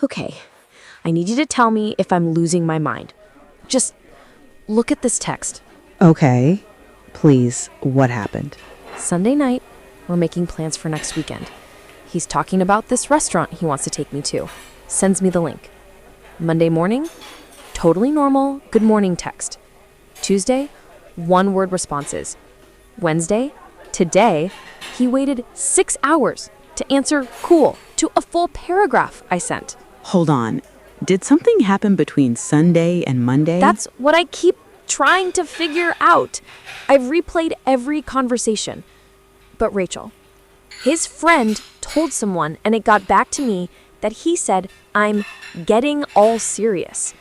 Okay, I need you to tell me if I'm losing my mind. Just look at this text. Okay. Please, what happened? Sunday night, we're making plans for next weekend. He's talking about this restaurant he wants to take me to. Sends me the link. Monday morning, totally normal, good morning text. Tuesday, one-word responses. Wednesday, today, he waited 6 hours to answer cool to a full paragraph I sent. Hold on. Did something happen between Sunday and Monday? That's what I keep trying to figure out. I've replayed every conversation. But Rachel, his friend told someone, and it got back to me, that he said, I'm getting all serious.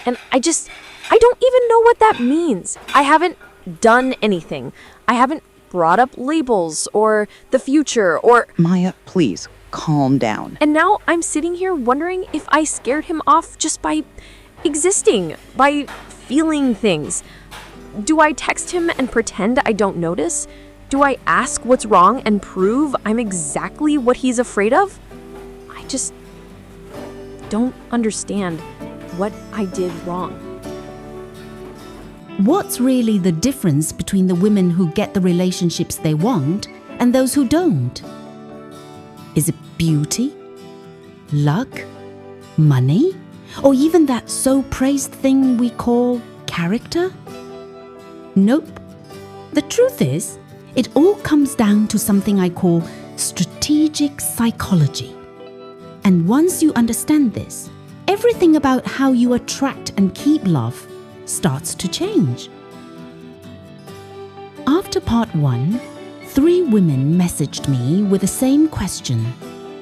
And I don't even know what that means. I haven't done anything. I haven't brought up labels or the future or... Maya, please, calm down. And now I'm sitting here wondering if I scared him off just by existing, by feeling things. Do I text him and pretend I don't notice? Do I ask what's wrong and prove I'm exactly what he's afraid of? I just don't understand what I did wrong. What's really the difference between the women who get the relationships they want and those who don't? Is it beauty? Luck? Money? Or even that so-praised thing we call character? Nope. The truth is, it all comes down to something I call strategic psychology. And once you understand this, everything about how you attract and keep love starts to change. After part 1, 3 women messaged me with the same question.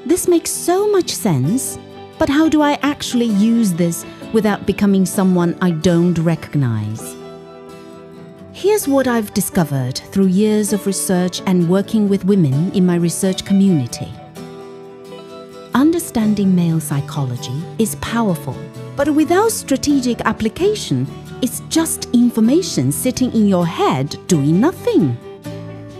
This makes so much sense, but how do I actually use this without becoming someone I don't recognize? Here's what I've discovered through years of research and working with women in my research community. Understanding male psychology is powerful, but without strategic application, it's just information sitting in your head doing nothing.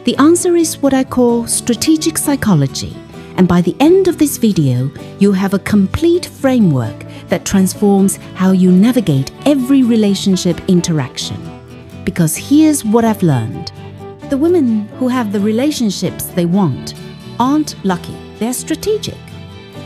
The answer is what I call strategic psychology, and by the end of this video, you'll have a complete framework that transforms how you navigate every relationship interaction. Because here's what I've learned. The women who have the relationships they want aren't lucky, they're strategic.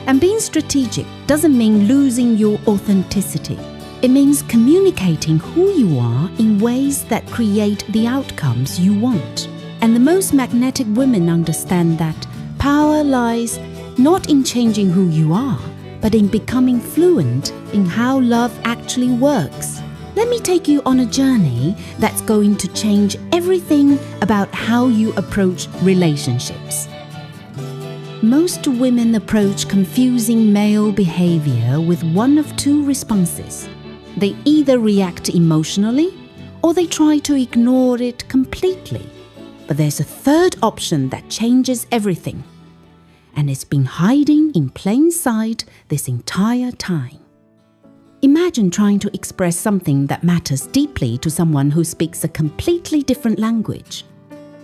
And being strategic doesn't mean losing your authenticity. It means communicating who you are in ways that create the outcomes you want. And the most magnetic women understand that power lies not in changing who you are, but in becoming fluent in how love actually works. Let me take you on a journey that's going to change everything about how you approach relationships. Most women approach confusing male behavior with one of 2 responses. They either react emotionally or they try to ignore it completely. But there's a third option that changes everything. And it's been hiding in plain sight this entire time. Imagine trying to express something that matters deeply to someone who speaks a completely different language.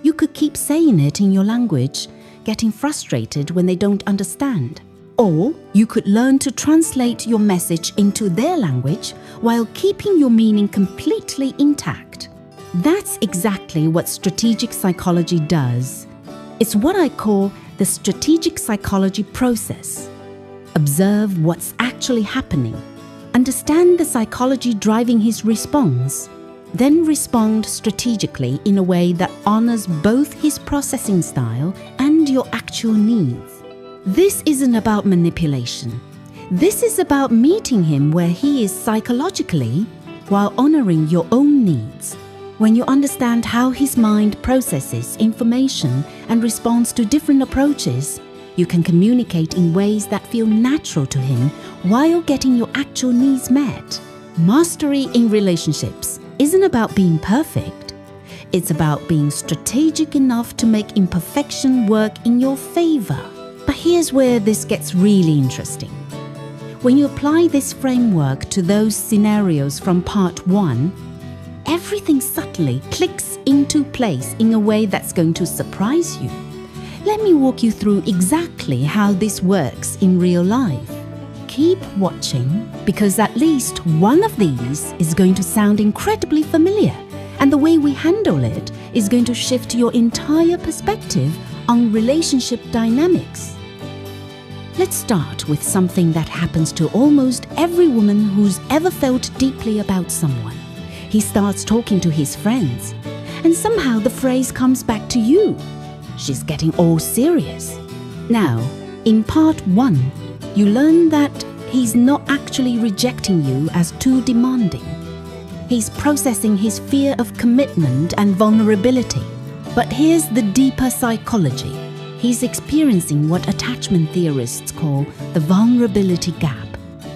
You could keep saying it in your language, getting frustrated when they don't understand. Or you could learn to translate your message into their language while keeping your meaning completely intact. That's exactly what strategic psychology does. It's what I call the strategic psychology process. Observe what's actually happening. Understand the psychology driving his response. Then respond strategically in a way that honors both his processing style and your actual needs. This isn't about manipulation. This is about meeting him where he is psychologically while honoring your own needs. When you understand how his mind processes information and responds to different approaches, you can communicate in ways that feel natural to him while getting your actual needs met. Mastery in relationships isn't about being perfect. It's about being strategic enough to make imperfection work in your favor. But here's where this gets really interesting. When you apply this framework to those scenarios from part 1, everything subtly clicks into place in a way that's going to surprise you. Let me walk you through exactly how this works in real life. keep watching, because at least one of these is going to sound incredibly familiar, and the way we handle it is going to shift your entire perspective on relationship dynamics. Let's start with something that happens to almost every woman who's ever felt deeply about someone. He starts talking to his friends, and somehow the phrase comes back to you. She's getting all serious. Now, in part 1, you learn that he's not actually rejecting you as too demanding. He's processing his fear of commitment and vulnerability. But here's the deeper psychology. He's experiencing what attachment theorists call the vulnerability gap,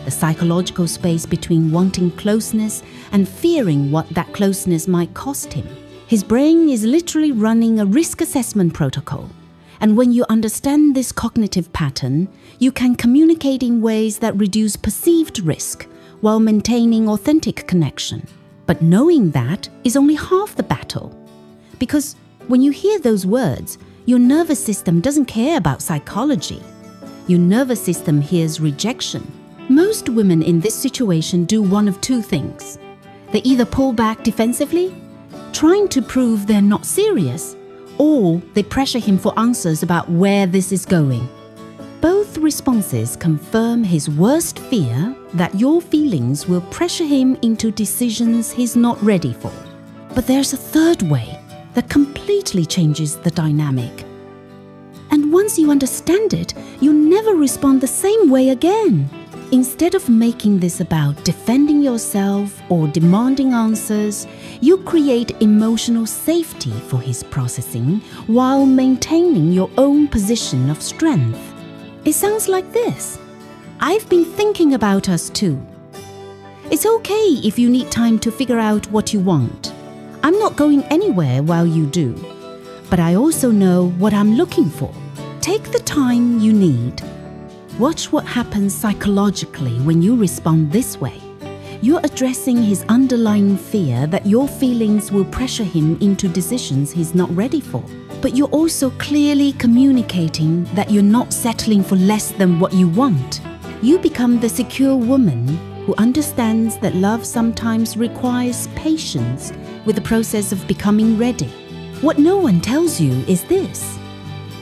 the psychological space between wanting closeness and fearing what that closeness might cost him. His brain is literally running a risk assessment protocol. And when you understand this cognitive pattern, you can communicate in ways that reduce perceived risk while maintaining authentic connection. But knowing that is only half the battle. Because when you hear those words, your nervous system doesn't care about psychology. Your nervous system hears rejection. Most women in this situation do one of two things. They either pull back defensively, trying to prove they're not serious, or they pressure him for answers about where this is going. Both responses confirm his worst fear that your feelings will pressure him into decisions he's not ready for. But there's a third way that completely changes the dynamic. And once you understand it, you'll never respond the same way again. Instead of making this about defending yourself or demanding answers, you create emotional safety for his processing while maintaining your own position of strength. It sounds like this. I've been thinking about us too. It's okay if you need time to figure out what you want. I'm not going anywhere while you do, but I also know what I'm looking for. Take the time you need. Watch what happens psychologically when you respond this way. You're addressing his underlying fear that your feelings will pressure him into decisions he's not ready for. But you're also clearly communicating that you're not settling for less than what you want. You become the secure woman who understands that love sometimes requires patience with the process of becoming ready. What no one tells you is this.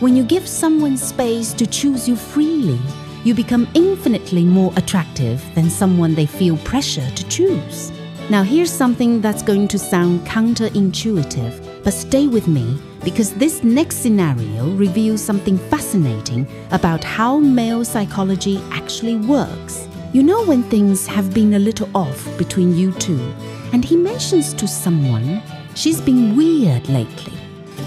When you give someone space to choose you freely, you become infinitely more attractive than someone they feel pressure to choose. Now here's something that's going to sound counterintuitive, but stay with me because this next scenario reveals something fascinating about how male psychology actually works. You know when things have been a little off between you two, and he mentions to someone, she's been weird lately.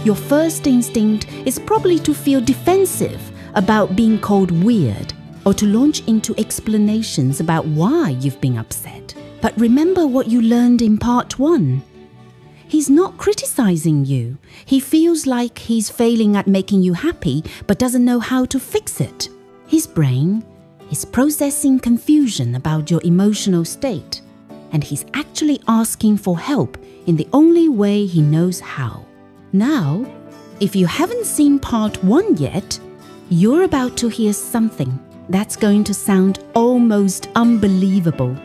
Your first instinct is probably to feel defensive about being called weird, or to launch into explanations about why you've been upset. But remember what you learned in part 1. He's not criticizing you. He feels like he's failing at making you happy, but doesn't know how to fix it. His brain is processing confusion about your emotional state, and he's actually asking for help in the only way he knows how. Now, if you haven't seen part 1 yet, you're about to hear something that's going to sound almost unbelievable,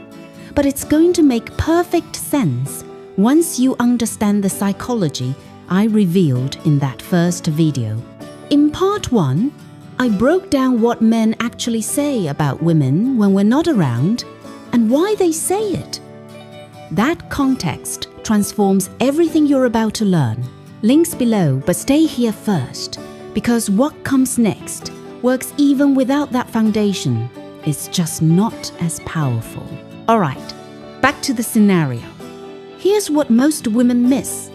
but it's going to make perfect sense once you understand the psychology I revealed in that first video. In part 1, I broke down what men actually say about women when we're not around and why they say it. That context transforms everything you're about to learn. Links below, but stay here first, because what comes next works even without that foundation. It's just not as powerful. Alright, back to the scenario. Here's what most women miss.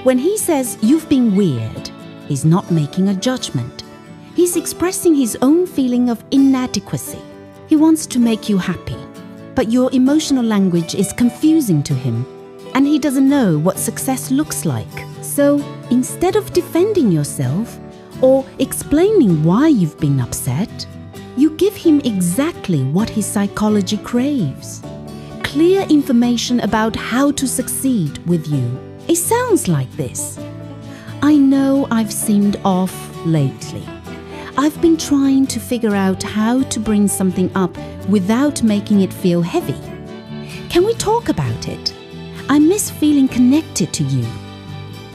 When he says you've been weird, he's not making a judgment. He's expressing his own feeling of inadequacy. He wants to make you happy, but your emotional language is confusing to him, and he doesn't know what success looks like. So, instead of defending yourself or explaining why you've been upset, you give him exactly what his psychology craves. Clear information about how to succeed with you. It sounds like this. I know I've seemed off lately. I've been trying to figure out how to bring something up without making it feel heavy. Can we talk about it? I miss feeling connected to you.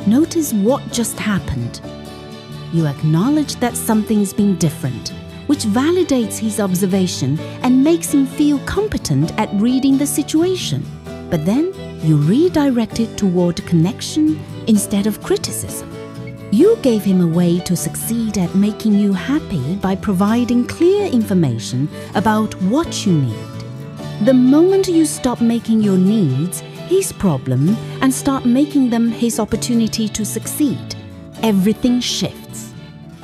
Notice what just happened. You acknowledge that something's been different, which validates his observation and makes him feel competent at reading the situation. But then you redirect it toward connection instead of criticism. You gave him a way to succeed at making you happy by providing clear information about what you need. The moment you stop making your needs his problem and start making them his opportunity to succeed, everything shifts.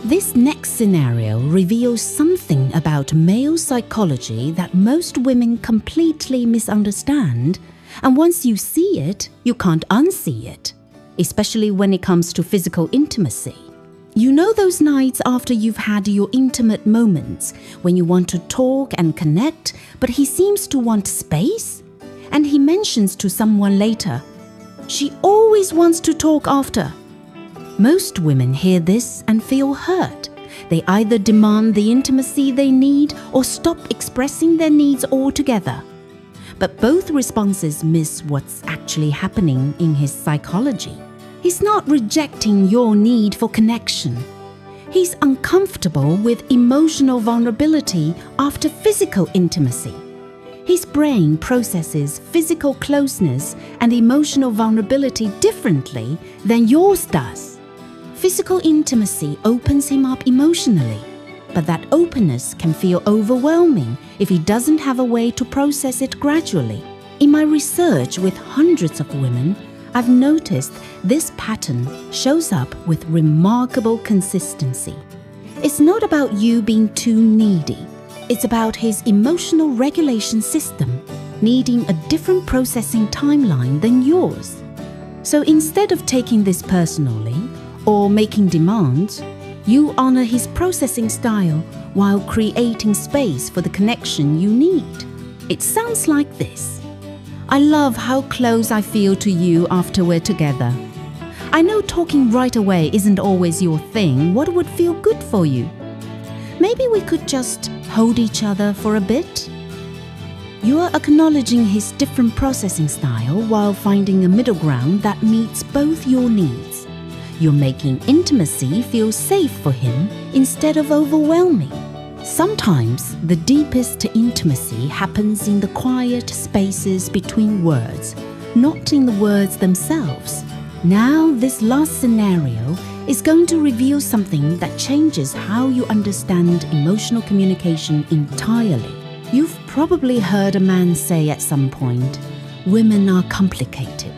This next scenario reveals something about male psychology that most women completely misunderstand, and once you see it, you can't unsee it, especially when it comes to physical intimacy. You know those nights after you've had your intimate moments when you want to talk and connect, but he seems to want space? And he mentions to someone later, "She always wants to talk after." Most women hear this and feel hurt. They either demand the intimacy they need or stop expressing their needs altogether. But both responses miss what's actually happening in his psychology. He's not rejecting your need for connection. He's uncomfortable with emotional vulnerability after physical intimacy. His brain processes physical closeness and emotional vulnerability differently than yours does. Physical intimacy opens him up emotionally, but that openness can feel overwhelming if he doesn't have a way to process it gradually. In my research with hundreds of women, I've noticed this pattern shows up with remarkable consistency. It's not about you being too needy. It's about his emotional regulation system needing a different processing timeline than yours. So instead of taking this personally or making demands, you honor his processing style while creating space for the connection you need. It sounds like this. "I love how close I feel to you after we're together. I know talking right away isn't always your thing. What would feel good for you? Maybe we could just hold each other for a bit?" You are acknowledging his different processing style while finding a middle ground that meets both your needs. You're making intimacy feel safe for him instead of overwhelming. Sometimes the deepest intimacy happens in the quiet spaces between words, not in the words themselves. Now, this last scenario is going to reveal something that changes how you understand emotional communication entirely. You've probably heard a man say at some point, "Women are complicated."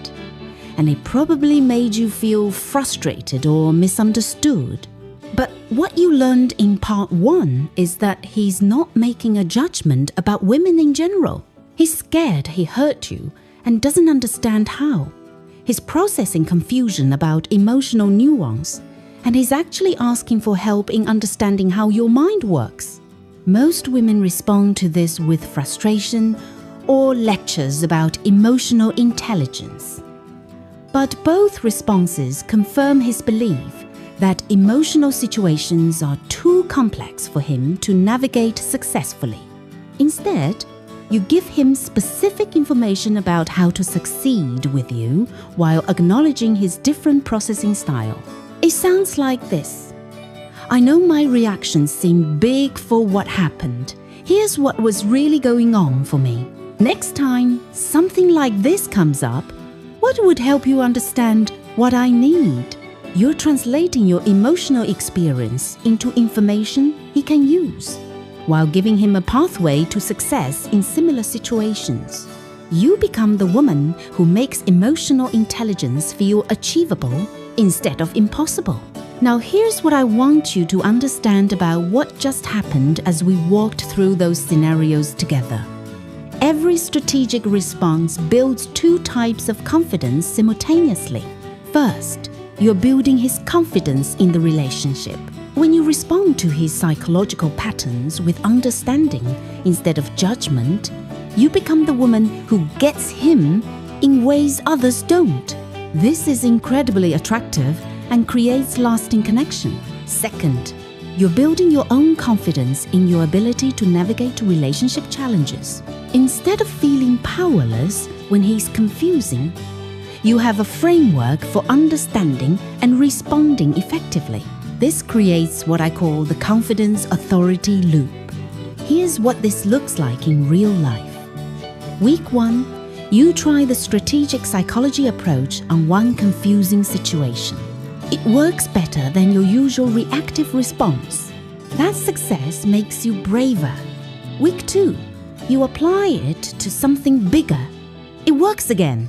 And it probably made you feel frustrated or misunderstood. But what you learned in part 1 is that he's not making a judgment about women in general. He's scared he hurt you and doesn't understand how. He's processing confusion about emotional nuance, and he's actually asking for help in understanding how your mind works. Most women respond to this with frustration or lectures about emotional intelligence. But both responses confirm his belief that emotional situations are too complex for him to navigate successfully. Instead, you give him specific information about how to succeed with you while acknowledging his different processing style. It sounds like this. "I know my reactions seem big for what happened. Here's what was really going on for me. Next time something like this comes up, what would help you understand what I need?" You're translating your emotional experience into information he can use, while giving him a pathway to success in similar situations. You become the woman who makes emotional intelligence feel achievable instead of impossible. Now here's what I want you to understand about what just happened as we walked through those scenarios together. Every strategic response builds two types of confidence simultaneously. First, you're building his confidence in the relationship. When you respond to his psychological patterns with understanding instead of judgment, you become the woman who gets him in ways others don't. This is incredibly attractive and creates lasting connection. Second, you're building your own confidence in your ability to navigate relationship challenges. Instead of feeling powerless when he's confusing, you have a framework for understanding and responding effectively. This creates what I call the confidence authority loop. Here's what this looks like in real life. Week 1, you try the strategic psychology approach on one confusing situation. It works better than your usual reactive response. That success makes you braver. Week 2, you apply it to something bigger. It works again.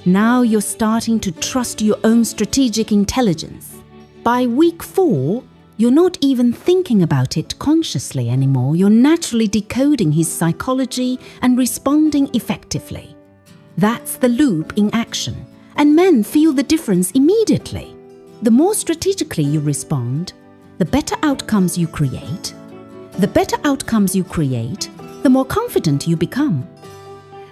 Now you're starting to trust your own strategic intelligence. By week 4, you're not even thinking about it consciously anymore. You're naturally decoding his psychology and responding effectively. That's the loop in action, and men feel the difference immediately. The more strategically you respond, the better outcomes you create. The better outcomes you create, the more confident you become.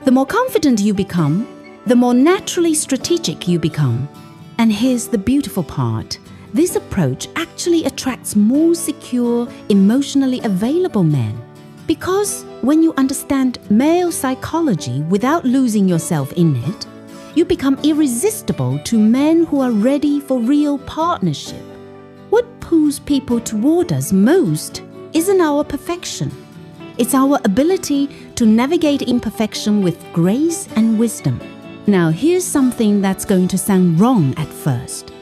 The more confident you become, the more naturally strategic you become. And here's the beautiful part. This approach actually attracts more secure, emotionally available men. Because when you understand male psychology without losing yourself in it, you become irresistible to men who are ready for real partnership. What pulls people toward us most isn't our perfection. It's our ability to navigate imperfection with grace and wisdom. Now, here's something that's going to sound wrong at first.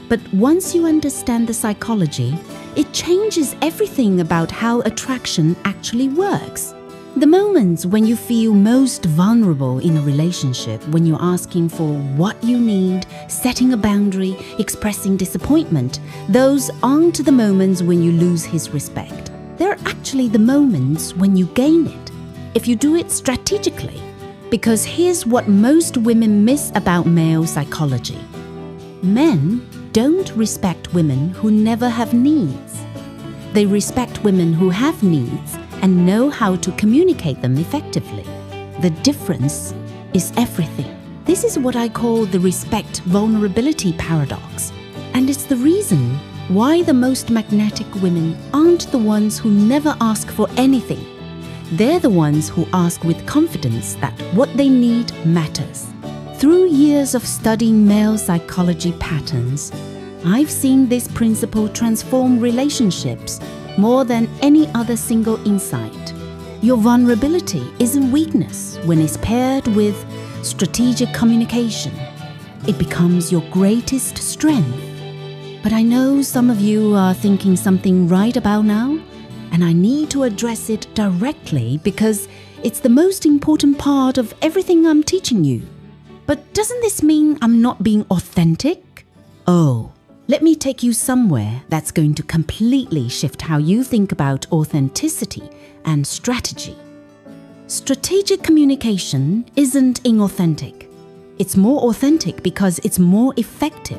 But once you understand the psychology, it changes everything about how attraction actually works. The moments when you feel most vulnerable in a relationship, when you're asking for what you need, setting a boundary, expressing disappointment, those aren't the moments when you lose his respect. They're actually the moments when you gain it, if you do it strategically. Because here's what most women miss about male psychology. Men don't respect women who never have needs. They respect women who have needs and know how to communicate them effectively. The difference is everything. This is what I call the respect-vulnerability paradox. And it's the reason why the most magnetic women aren't the ones who never ask for anything. They're the ones who ask with confidence that what they need matters. Through years of studying male psychology patterns, I've seen this principle transform relationships more than any other single insight. Your vulnerability isn't weakness when it's paired with strategic communication. It becomes your greatest strength. But I know some of you are thinking something right about now, and I need to address it directly because it's the most important part of everything I'm teaching you. But doesn't this mean I'm not being authentic? Oh, let me take you somewhere that's going to completely shift how you think about authenticity and strategy. Strategic communication isn't inauthentic. It's more authentic because it's more effective.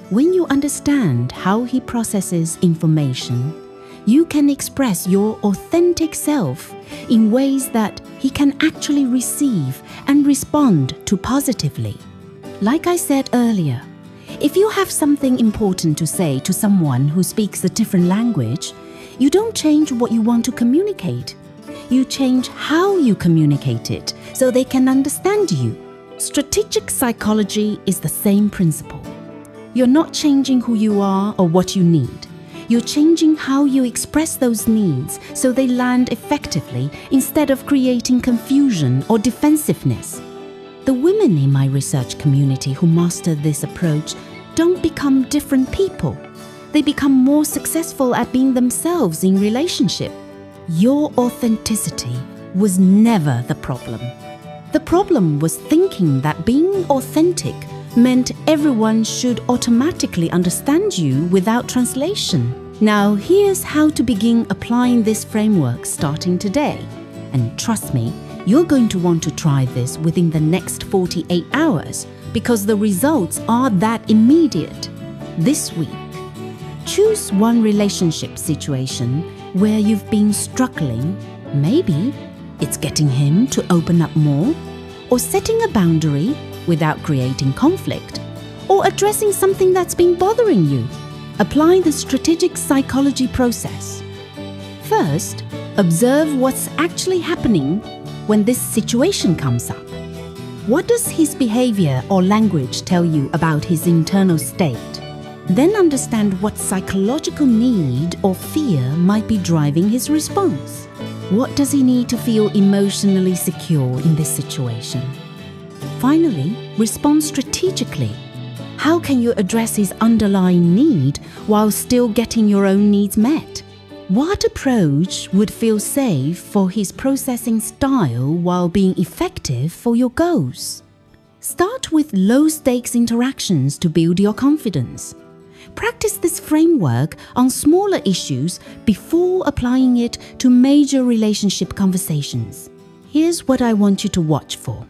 When you understand how he processes information, you can express your authentic self in ways that he can actually receive and respond to positively. Like I said earlier, if you have something important to say to someone who speaks a different language, you don't change what you want to communicate. You change how you communicate it so they can understand you. Strategic psychology is the same principle. You're not changing who you are or what you need. You're changing how you express those needs so they land effectively instead of creating confusion or defensiveness. The women in my research community who master this approach don't become different people. They become more successful at being themselves in relationship. Your authenticity was never the problem. The problem was thinking that being authentic meant everyone should automatically understand you without translation. Now, here's how to begin applying this framework starting today. And trust me, you're going to want to try this within the next 48 hours because the results are that immediate. This week, choose one relationship situation where you've been struggling. Maybe it's getting him to open up more, or setting a boundary without creating conflict, or addressing something that's been bothering you. Apply the strategic psychology process. First, observe what's actually happening when this situation comes up. What does his behavior or language tell you about his internal state? Then understand what psychological need or fear might be driving his response. What does he need to feel emotionally secure in this situation? Finally, respond strategically. How can you address his underlying need while still getting your own needs met? What approach would feel safe for his processing style while being effective for your goals? Start with low-stakes interactions to build your confidence. Practice this framework on smaller issues before applying it to major relationship conversations. Here's what I want you to watch for.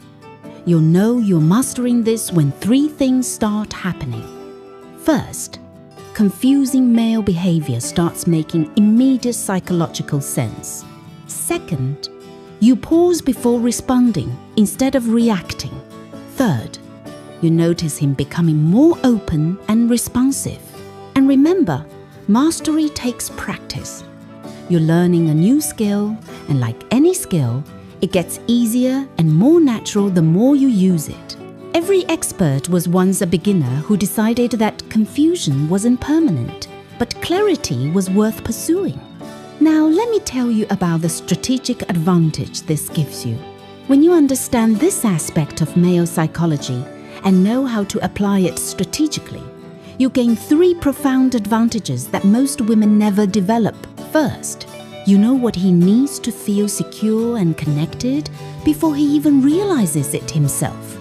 You'll know you're mastering this when 3 things start happening. First, confusing male behavior starts making immediate psychological sense. Second, you pause before responding instead of reacting. Third, you notice him becoming more open and responsive. And remember, mastery takes practice. You're learning a new skill, and like any skill, it gets easier and more natural the more you use it. Every expert was once a beginner who decided that confusion wasn't permanent, but clarity was worth pursuing. Now let me tell you about the strategic advantage this gives you. When you understand this aspect of male psychology and know how to apply it strategically, you gain 3 profound advantages that most women never develop. First, you know what he needs to feel secure and connected before he even realizes it himself.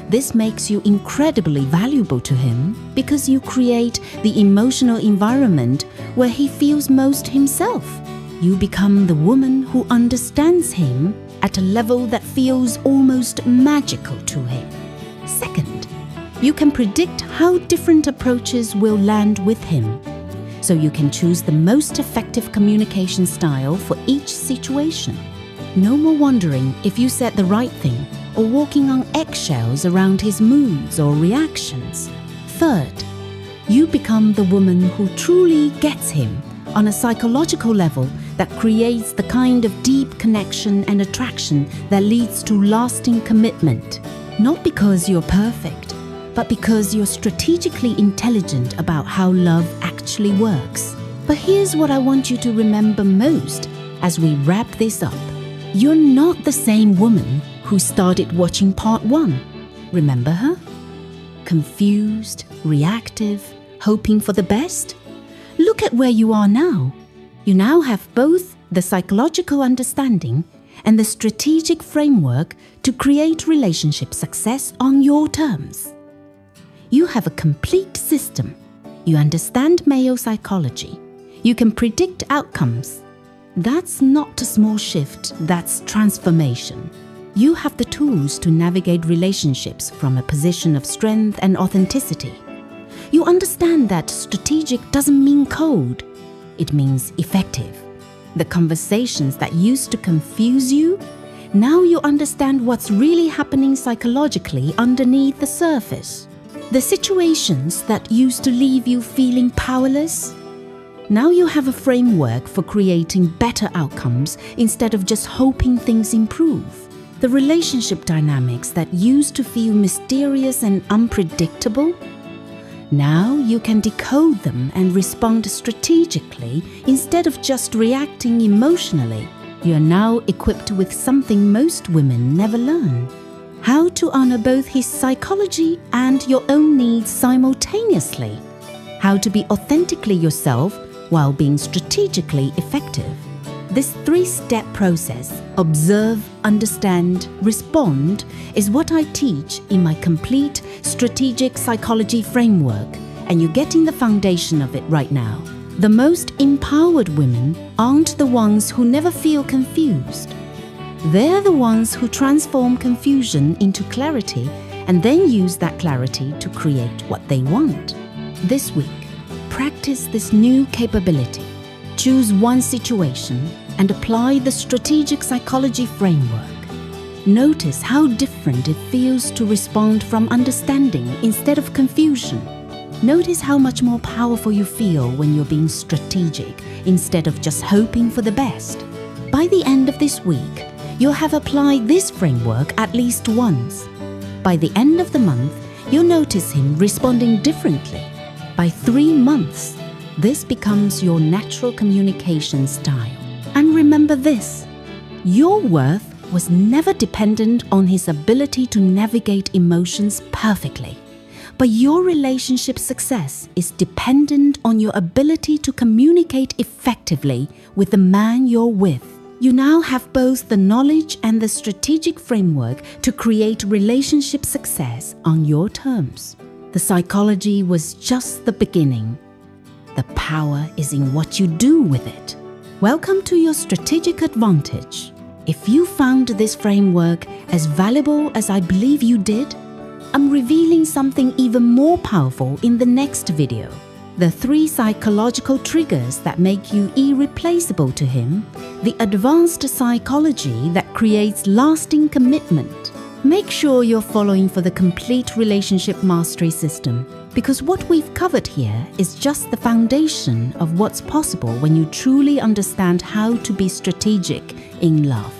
This makes you incredibly valuable to him because you create the emotional environment where he feels most himself. You become the woman who understands him at a level that feels almost magical to him. Second, you can predict how different approaches will land with him, so you can choose the most effective communication style for each situation. No more wondering if you said the right thing or walking on eggshells around his moods or reactions. Third, you become the woman who truly gets him on a psychological level that creates the kind of deep connection and attraction that leads to lasting commitment. Not because you're perfect, but because you're strategically intelligent about how love actually works. But here's what I want you to remember most as we wrap this up. You're not the same woman who started watching part 1. Remember her? Confused, reactive, hoping for the best? Look at where you are now. You now have both the psychological understanding and the strategic framework to create relationship success on your terms. You have a complete system. You understand male psychology. You can predict outcomes. That's not a small shift, that's transformation. You have the tools to navigate relationships from a position of strength and authenticity. You understand that strategic doesn't mean cold. It means effective. The conversations that used to confuse you, now you understand what's really happening psychologically underneath the surface. The situations that used to leave you feeling powerless, now you have a framework for creating better outcomes instead of just hoping things improve. The relationship dynamics that used to feel mysterious and unpredictable, now you can decode them and respond strategically instead of just reacting emotionally. You are now equipped with something most women never learn: how to honor both his psychology and your own needs simultaneously. How to be authentically yourself while being strategically effective. This 3-step process, observe, understand, respond, is what I teach in my complete strategic psychology framework, and you're getting the foundation of it right now. The most empowered women aren't the ones who never feel confused. They're the ones who transform confusion into clarity and then use that clarity to create what they want. This week, practice this new capability. Choose one situation and apply the strategic psychology framework. Notice how different it feels to respond from understanding instead of confusion. Notice how much more powerful you feel when you're being strategic instead of just hoping for the best. By the end of this week, you'll have applied this framework at least once. By the end of the month, you'll notice him responding differently. By 3 months, this becomes your natural communication style. And remember this, your worth was never dependent on his ability to navigate emotions perfectly. But your relationship success is dependent on your ability to communicate effectively with the man you're with. You now have both the knowledge and the strategic framework to create relationship success on your terms. The psychology was just the beginning. The power is in what you do with it. Welcome to your strategic advantage. If you found this framework as valuable as I believe you did, I'm revealing something even more powerful in the next video. The 3 psychological triggers that make you irreplaceable to him, the advanced psychology that creates lasting commitment. Make sure you're following for the complete relationship mastery system, because what we've covered here is just the foundation of what's possible when you truly understand how to be strategic in love.